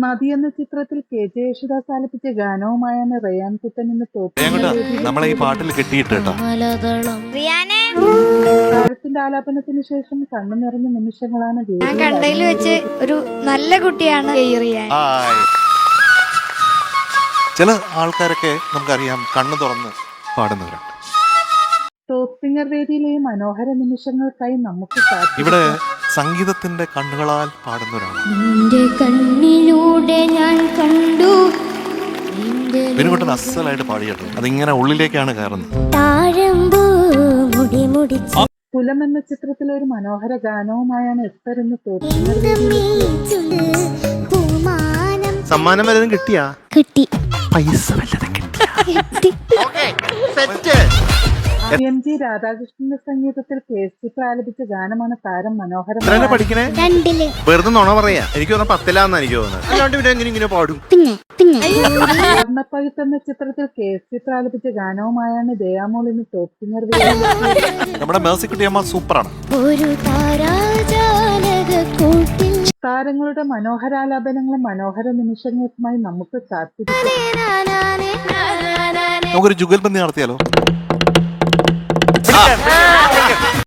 മതി എന്ന ചിത്രത്തിൽ KJ യേശുദാസ് ആലപിച്ച ഗാനവുമായാണ് റയാൻ കുട്ടൻ ഇന്ന് നമ്മളെ ഈ പാട്ടിൽ കിട്ടിയിട്ട് താരത്തിന്റെ ആലാപനത്തിന് ശേഷം കണ്ണു നിറഞ്ഞ നിമിഷങ്ങളാണ് ഞാൻ കണ്ടതിൽ വെച്ച് ഒരു നല്ല കുട്ടിയാണ് റിയാൻ. ചില ആൾക്കാരൊക്കെ നമുക്കറിയാം കണ്ണു തുറന്ന് പാടുന്നവരുണ്ട്. ടോപ്പ് സിംഗർ വേദിയിലെ മനോഹര നിമിഷങ്ങൾക്കായി നമുക്ക് ഇവിടെ സംഗീതത്തിന്റെ കണ്ണുകളാൽ പാടുന്നവരാണ്. നിന്റെ കണ്ണിലൂടെ ഞാൻ കണ്ടു. ബിനുകുട്ടൻ അസലായിട്ട് പാടിയിട്ടുണ്ട്. അതിങ്ങനെ ഉള്ളിലേക്കാണ് കയറുന്നത്. കുലം എന്ന ചിത്രത്തിലെ ഒരു മനോഹര ഗാനവുമായാണ് എസ്തർ ഇന്ന് ടോപ്പ് സിംഗർ വേദിയിൽ. സമ്മാനം വല്ലതും കിട്ടിയാ? കിട്ടി. പൈസ വല്ലതും കിട്ടി. MG രാധാകൃഷ്ണന്റെ സംഗീതത്തിൽ KS ആലപിച്ച ഗാനമാണ് താരം മനോഹരം. പഠിക്കണേ വെറുതെ നുണ പറയാ. എനിക്ക് തോന്നുന്നു 10ലാന്ന് എനിക്ക് തോന്നുന്നത്. അല്ലാണ്ട് പിന്നെ എങ്ങനെ ഇങ്ങനെ പാടും? വർണ്ണപ്പഴുത്ത് എന്ന ചിത്രത്തിൽ KS ആലപിച്ച ഗാനവുമായാണ് ദയാമോൾ ഇന്ന് ടോപ്പ് സിംഗർ വേദിയിൽ. നമ്മുടെ മേഴ്സിക്കുട്ടിയമ്മ സൂപ്പറാണ്. താരങ്ങളുടെ മനോഹരാലാപനങ്ങളും മനോഹര നിമിഷങ്ങൾക്കുമായി നമുക്ക് കാത്തിരിക്കാം. നമുക്കൊരു ജുഗൽബന്ദി നടത്തിയാലോ?